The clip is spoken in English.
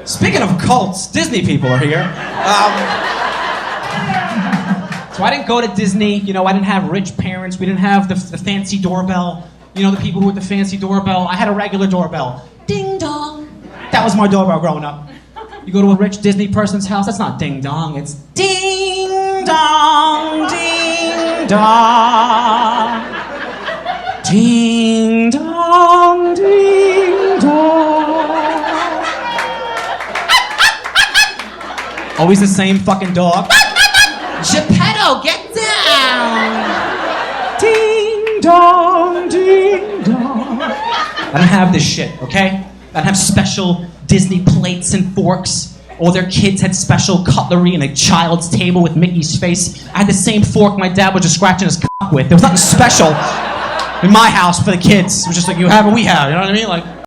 Speaking of cults, Disney people are here. So I didn't go to Disney. You know, I didn't have rich parents. We didn't have the fancy doorbell. You know, the people who had the fancy doorbell. I had a regular doorbell. Ding dong. That was my doorbell growing up. You go to a rich Disney person's house, that's not ding dong, it's ding dong, ding dong. Ding dong, ding dong. Always the same fucking dog. Geppetto, get down! Ding dong, ding dong. I don't have this shit, okay? I don't have special Disney plates and forks. All their kids had special cutlery and a child's table with Mickey's face. I had the same fork my dad was just scratching his cock with. There was nothing special in my house for the kids. It was just like, you have what we have, you know what I mean? Like,